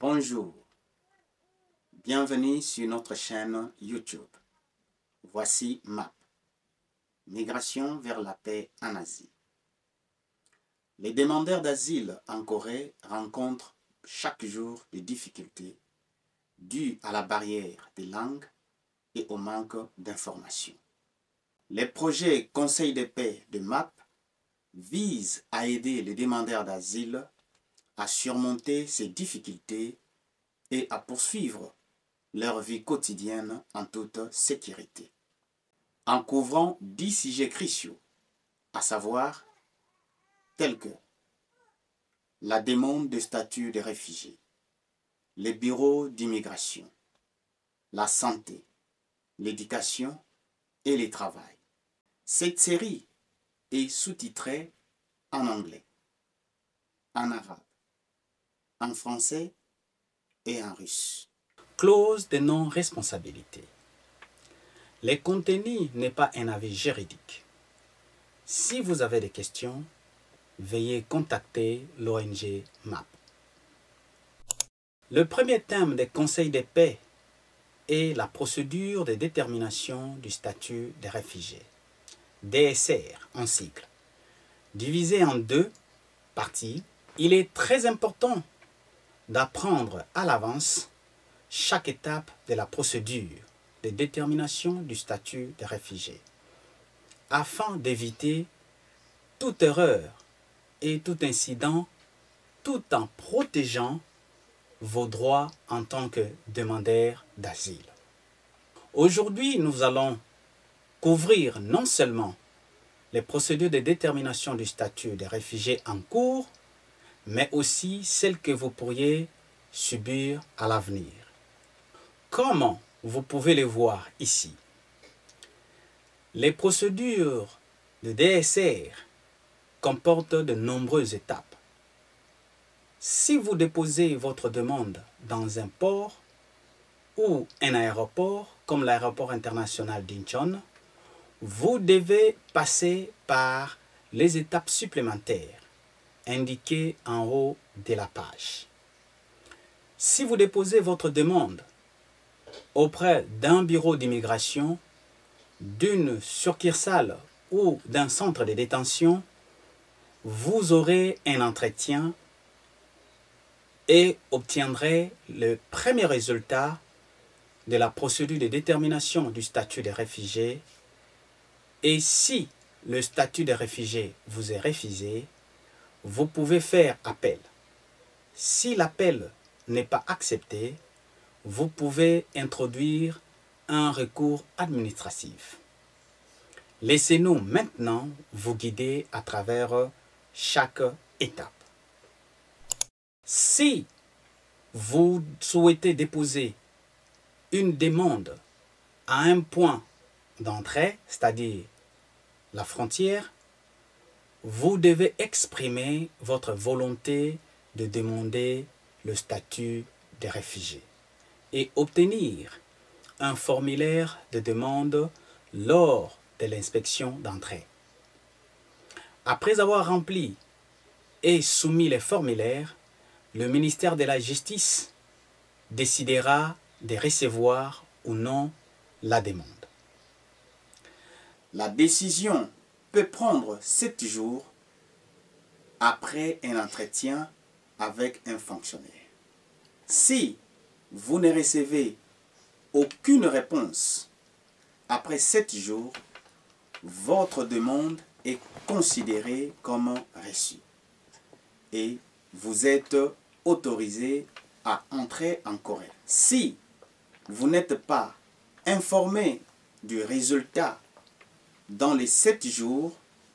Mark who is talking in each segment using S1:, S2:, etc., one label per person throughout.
S1: Bonjour, bienvenue sur notre chaîne YouTube. Voici MAP, Migration vers la paix en Asie. Les demandeurs d'asile en Corée rencontrent chaque jour des difficultés dues à la barrière des langues et au manque d'informations. Les projets Conseil de paix de MAP visent à aider les demandeurs d'asile à surmonter ces difficultés et à poursuivre leur vie quotidienne en toute sécurité. En couvrant 10 sujets cruciaux, à savoir tels que la demande de statut de réfugié, les bureaux d'immigration, la santé, l'éducation et le travail. Cette série est sous-titrée en anglais, en arabe, en français et en russe. Clause de non-responsabilité. Le contenu n'est pas un avis juridique. Si vous avez des questions, veuillez contacter l'ONG MAP. Le premier thème des conseils de paix est la procédure de détermination du statut des réfugiés, DSR en cycle. Divisé en deux parties, il est très important d'apprendre à l'avance chaque étape de la procédure de détermination du statut de réfugié, afin d'éviter toute erreur et tout incident, tout en protégeant vos droits en tant que demandeur d'asile. Aujourd'hui, nous allons couvrir non seulement les procédures de détermination du statut des réfugiés en cours, mais aussi celles que vous pourriez subir à l'avenir. Comment vous pouvez le voir ici? Les procédures de DSR comportent de nombreuses étapes. Si vous déposez votre demande dans un port ou un aéroport, comme l'aéroport international d'Incheon, vous devez passer par les étapes supplémentaires indiquées en haut de la page. Si vous déposez votre demande auprès d'un bureau d'immigration, d'une succursale ou d'un centre de détention, vous aurez un entretien et obtiendrez le premier résultat de la procédure de détermination du statut de réfugié. Et si le statut de réfugié vous est refusé, vous pouvez faire appel. Si l'appel n'est pas accepté, vous pouvez introduire un recours administratif. Laissez-nous maintenant vous guider à travers chaque étape. Si vous souhaitez déposer une demande à un point d'entrée, c'est-à-dire la frontière, vous devez exprimer votre volonté de demander le statut de réfugié et obtenir un formulaire de demande lors de l'inspection d'entrée. Après avoir rempli et soumis les formulaires, le ministère de la Justice décidera de recevoir ou non la demande. La décision peut prendre 7 jours après un entretien avec un fonctionnaire. Si vous ne recevez aucune réponse après 7 jours, votre demande est considérée comme reçue et vous êtes autorisé à entrer en Corée. Si vous n'êtes pas informé du résultat dans les 7 jours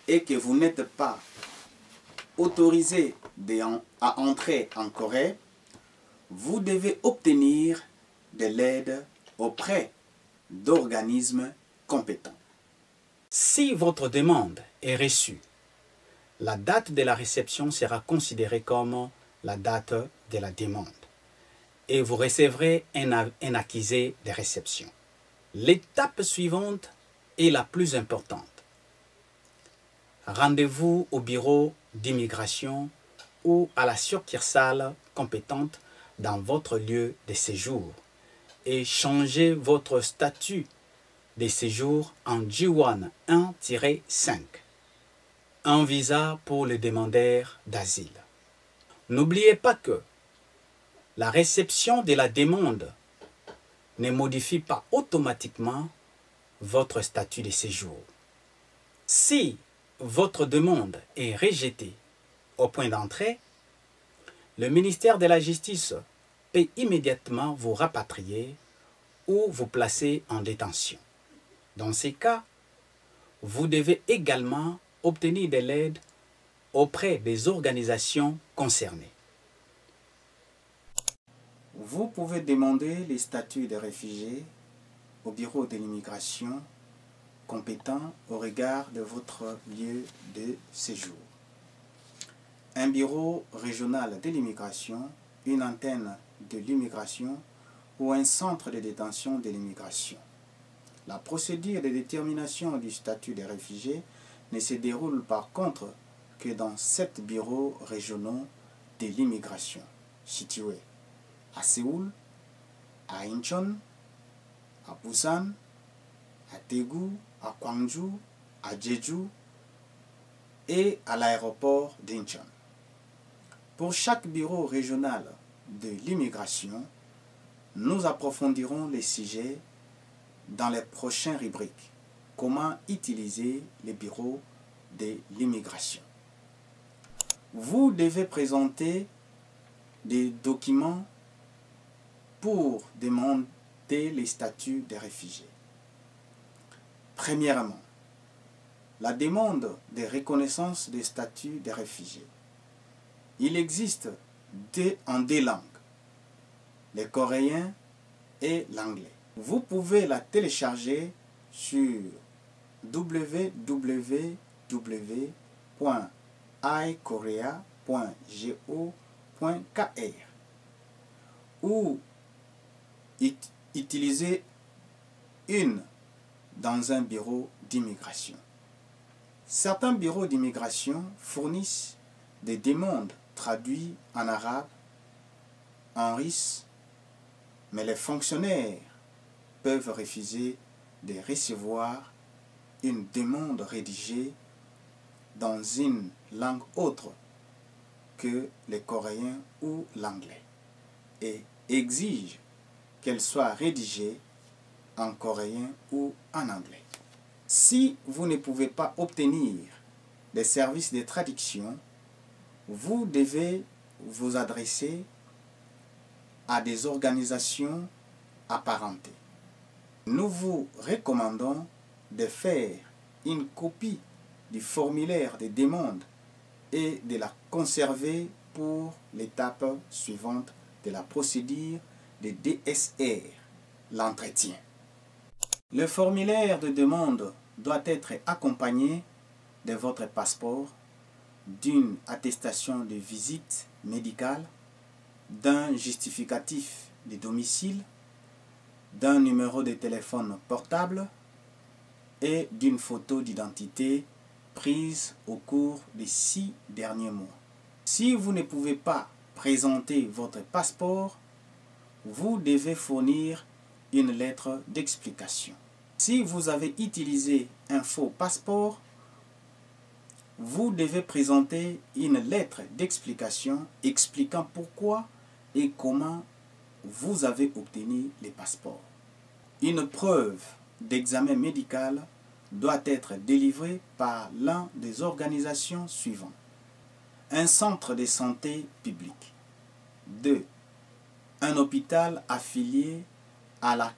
S1: et que vous n'êtes pas autorisé à entrer en Corée, vous devez obtenir de l'aide auprès d'organismes compétents. Si votre demande est reçue, la date de la réception sera considérée comme la date de la demande et vous recevrez un accusé de réception. L'étape suivante est la plus importante. Rendez-vous au bureau d'immigration ou à la succursale compétente dans votre lieu de séjour et changez votre statut de séjour en J1 1-5, un visa pour les demandeurs d'asile. N'oubliez pas que la réception de la demande ne modifie pas automatiquement votre statut de séjour. Si votre demande est rejetée au point d'entrée, le ministère de la Justice peut immédiatement vous rapatrier ou vous placer en détention. Dans ces cas, vous devez également obtenir de l'aide auprès des organisations concernées. Vous pouvez demander les statuts de réfugiés au bureau de l'immigration compétent au regard de votre lieu de séjour. Un bureau régional de l'immigration, une antenne de l'immigration ou un centre de détention de l'immigration. La procédure de détermination du statut de réfugié ne se déroule par contre que dans 7 bureaux régionaux de l'immigration situés à Séoul, à Incheon, à Busan, à Daegu, à Gwangju, à Jeju et à l'aéroport d'Incheon. Pour chaque bureau régional de l'immigration, nous approfondirons les sujets dans les prochaines rubriques. Comment utiliser les bureaux de l'immigration? Vous devez présenter des documents pour demander les statuts des réfugiés. Premièrement, la demande de reconnaissance des statuts des réfugiés. Il existe en 2 langues, le coréen et l'anglais. Vous pouvez la télécharger sur www.ikorea.go.kr ou utiliser une dans un bureau d'immigration. Certains bureaux d'immigration fournissent des demandes traduites en arabe, en russe, mais les fonctionnaires peuvent refuser de recevoir une demande rédigée dans une langue autre que le coréen ou l'anglais et exigent qu'elle soit rédigée en coréen ou en anglais. Si vous ne pouvez pas obtenir des services de traduction, vous devez vous adresser à des organisations apparentées. Nous vous recommandons de faire une copie du formulaire de demande et de la conserver pour l'étape suivante de la procédure de DSR, l'entretien. Le formulaire de demande doit être accompagné de votre passeport, d'une attestation de visite médicale, d'un justificatif de domicile, d'un numéro de téléphone portable et d'une photo d'identité prise au cours des 6 derniers mois. Si vous ne pouvez pas présenter votre passeport, vous devez fournir une lettre d'explication. Si vous avez utilisé un faux passeport, vous devez présenter une lettre d'explication expliquant pourquoi et comment vous avez obtenu les passeports. Une preuve d'examen médical doit être délivrée par l'un des organisations suivantes. Un centre de santé public. 2. Un hôpital affilié à la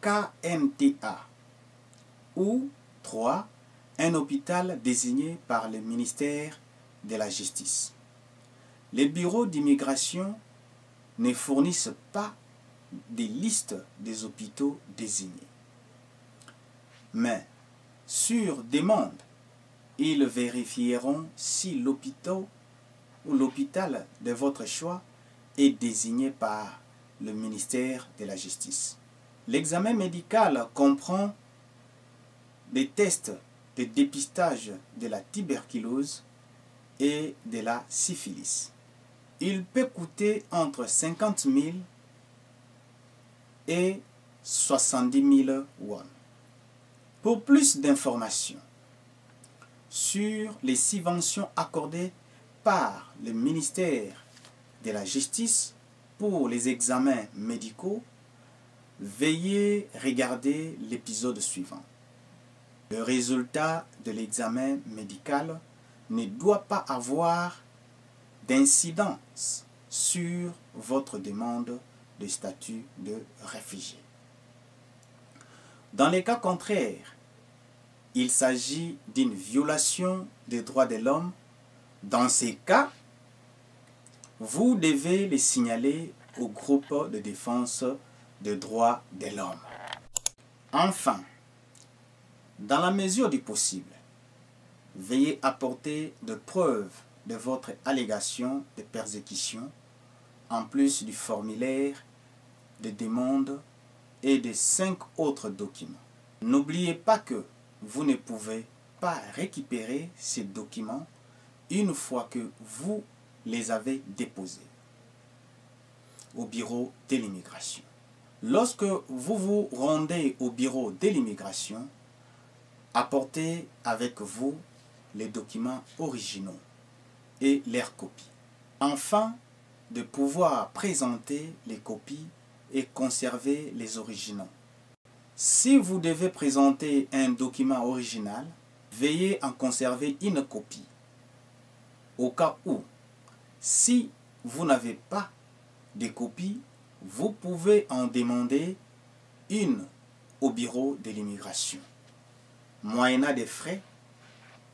S1: KMTA. Ou 3. Un hôpital désigné par le ministère de la Justice. Les bureaux d'immigration ne fournissent pas des listes des hôpitaux désignés. Mais, sur demande, ils vérifieront si l'hôpital ou l'hôpital de votre choix est désigné par le ministère de la Justice. L'examen médical comprend des tests de dépistage de la tuberculose et de la syphilis. il peut coûter entre 50 000 et 70 000 won. Pour plus d'informations sur les subventions accordées par le ministère de la Justice pour les examens médicaux, veuillez regarder l'épisode suivant. Le résultat de l'examen médical ne doit pas avoir d'incidence sur votre demande de statut de réfugié. Dans les cas contraires, il s'agit d'une violation des droits de l'homme. Dans ces cas, vous devez les signaler au groupe de défense des droits de l'homme. Enfin, dans la mesure du possible, veuillez apporter des preuves de votre allégation de persécution, en plus du formulaire de demande et de 5 autres documents. N'oubliez pas que vous ne pouvez pas récupérer ces documents une fois que vous les avez déposés au bureau de l'immigration. Lorsque vous vous rendez au bureau de l'immigration, apportez avec vous les documents originaux et leurs copies, afin de pouvoir présenter les copies et conserver les originaux. Si vous devez présenter un document original, veuillez en conserver une copie. Au cas où, si vous n'avez pas de copie, vous pouvez en demander une au bureau de l'immigration, moyennant des frais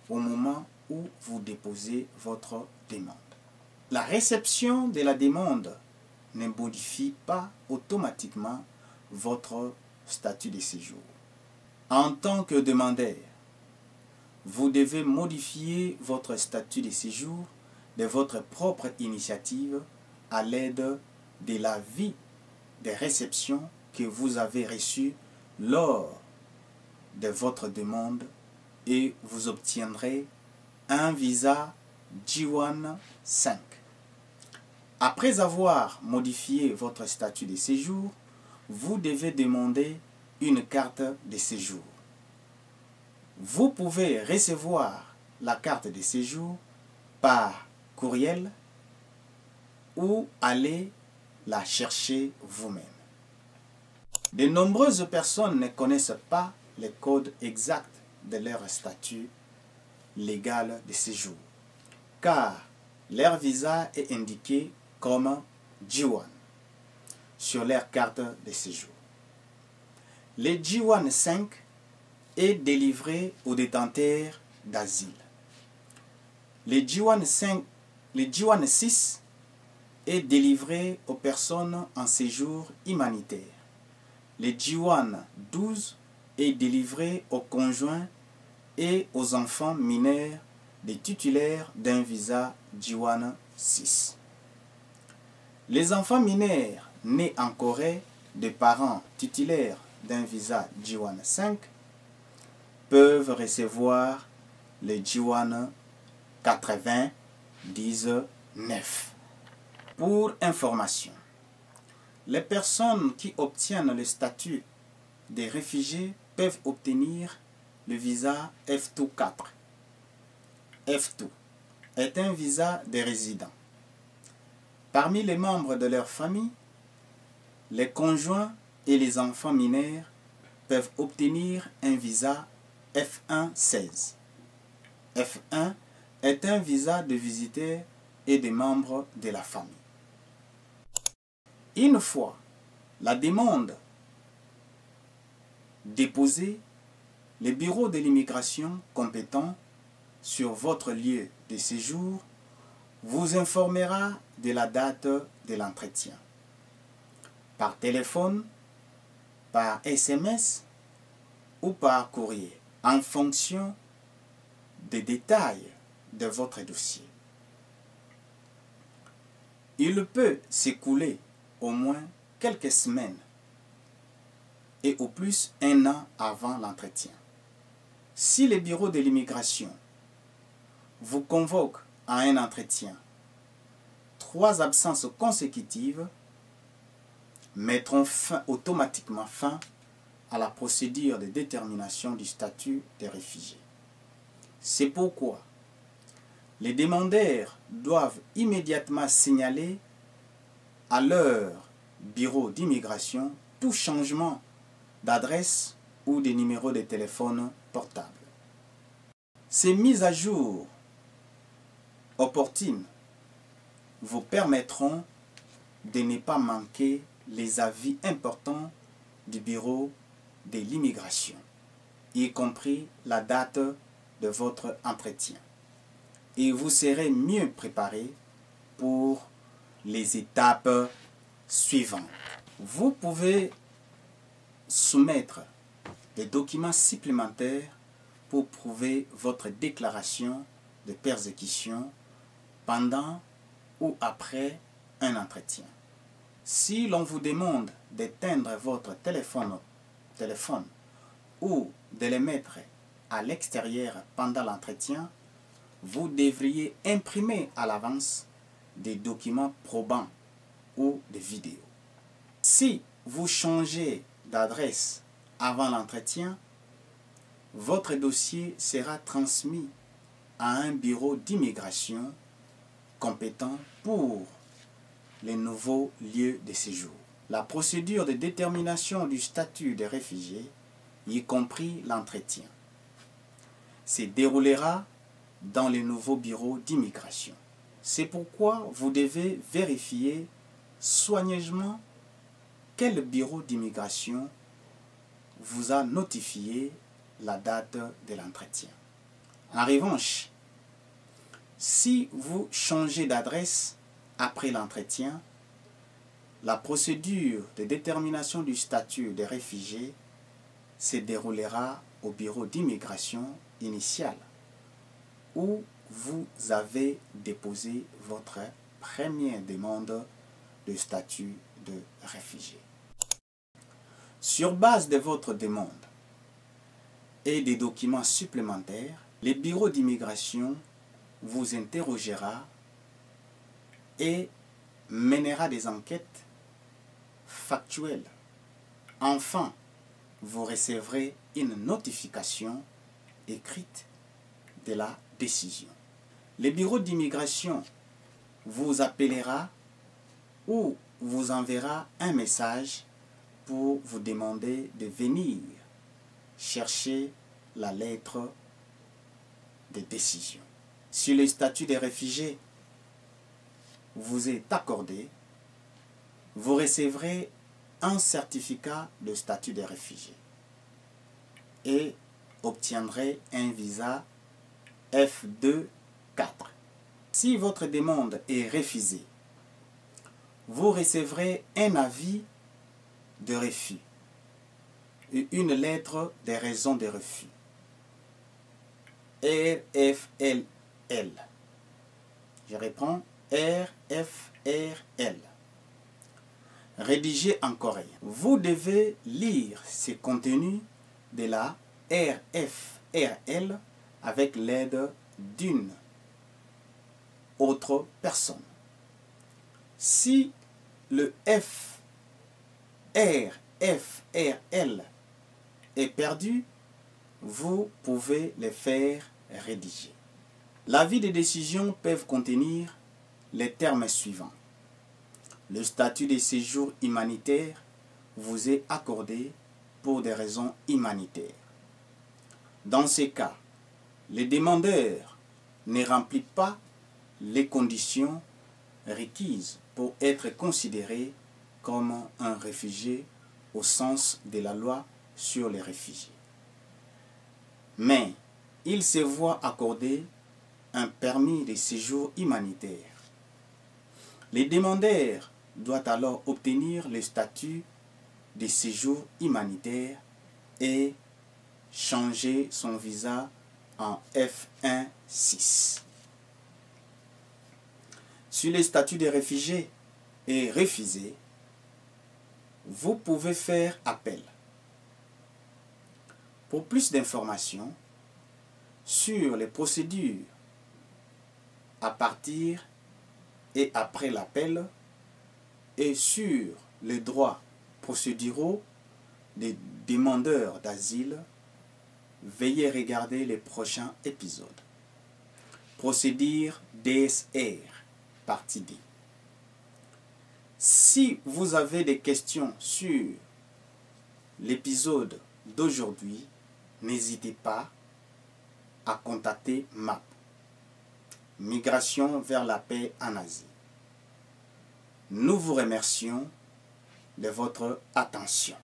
S1: au moment où vous déposez votre demande. La réception de la demande ne modifie pas automatiquement votre statut de séjour. En tant que demandeur, vous devez modifier votre statut de séjour de votre propre initiative à l'aide de l'avis de réception que vous avez reçu lors de votre demande et vous obtiendrez un visa J1 5. Après avoir modifié votre statut de séjour, vous devez demander une carte de séjour. Vous pouvez recevoir la carte de séjour par courriel ou aller la chercher vous-même. De nombreuses personnes ne connaissent pas les codes exacts de leur statut légal de séjour, car leur visa est indiqué comme J1 sur leur carte de séjour. Le J1 5 est délivré aux détenteurs d'asile. Le J1 6 est délivré aux personnes en séjour humanitaire. Le J1 12 est délivré aux conjoints et aux enfants mineurs des titulaires d'un visa J1 6. Les enfants mineurs nés en Corée de parents titulaires d'un visa J1 5 peuvent recevoir le J1 99. Pour information, les personnes qui obtiennent le statut de réfugiés peuvent obtenir le visa F2 4. F2 est un visa de résident. Parmi les membres de leur famille, les conjoints et les enfants mineurs peuvent obtenir un visa F1 16. F1 est un visa de visiteurs et de membres de la famille. Une fois la demande déposée, le bureau de l'immigration compétent sur votre lieu de séjour vous informera de la date de l'entretien, par téléphone, par SMS ou par courrier, en fonction des détails de votre dossier. Il peut s'écouler au moins quelques semaines et au plus 1 an avant l'entretien. Si le bureau de l'immigration vous convoque à un entretien 3 absences consécutives mettront automatiquement fin à la procédure de détermination du statut des réfugiés. C'est pourquoi les demandeurs doivent immédiatement signaler à leur bureau d'immigration tout changement d'adresse ou de numéro de téléphone portable. Ces mises à jour opportunes vous permettront de ne pas manquer les avis importants du bureau de l'immigration, y compris la date de votre entretien. Et vous serez mieux préparé pour les étapes suivantes. Vous pouvez soumettre des documents supplémentaires pour prouver votre déclaration de persécution pendant ou après un entretien. Si l'on vous demande d'éteindre votre téléphone ou de le mettre à l'extérieur pendant l'entretien, vous devriez imprimer à l'avance des documents probants ou des vidéos. Si vous changez d'adresse avant l'entretien, votre dossier sera transmis à un bureau d'immigration compétent pour les nouveaux lieux de séjour. La procédure de détermination du statut des réfugiés, y compris l'entretien, se déroulera dans les nouveaux bureaux d'immigration. C'est pourquoi vous devez vérifier soigneusement quel bureau d'immigration vous a notifié la date de l'entretien. En revanche, si vous changez d'adresse après l'entretien, la procédure de détermination du statut des réfugiés se déroulera au bureau d'immigration initial où vous avez déposé votre première demande de statut de réfugié. Sur base de votre demande et des documents supplémentaires, le bureau d'immigration vous interrogera et mènera des enquêtes factuelles. Enfin, vous recevrez une notification écrite de la décision. Le bureau d'immigration vous appellera ou vous enverra un message pour vous demander de venir chercher la lettre de décision. Si le statut des réfugiés vous est accordé, vous recevrez un certificat de statut de réfugié et obtiendrez un visa F2-4. Si votre demande est refusée, vous recevrez un avis de refus et une lettre de raison de refus. RFLL. Je reprends. RFRL. Rédigé en coréen. Vous devez lire ce contenu de la RFRL avec l'aide d'une autre personne. Si le RFRL est perdu, vous pouvez le faire rédiger. L'avis de décision peuvent contenir les termes suivants. Le statut de séjour humanitaire vous est accordé pour des raisons humanitaires. Dans ces cas, le demandeur ne remplit pas les conditions requises pour être considéré comme un réfugié au sens de la loi sur les réfugiés. Mais il se voit accorder un permis de séjour humanitaire. Le demandeur doit alors obtenir le statut de séjour humanitaire et changer son visa en F1-6. Si le statut de réfugié est refusé, vous pouvez faire appel. Pour plus d'informations sur les procédures à partir et après l'appel et sur les droits procéduraux des demandeurs d'asile, veuillez regarder les prochains épisodes. Procédure DSR, partie D. Si vous avez des questions sur l'épisode d'aujourd'hui, n'hésitez pas à contacter MAP, Migration vers la paix en Asie. Nous vous remercions de votre attention.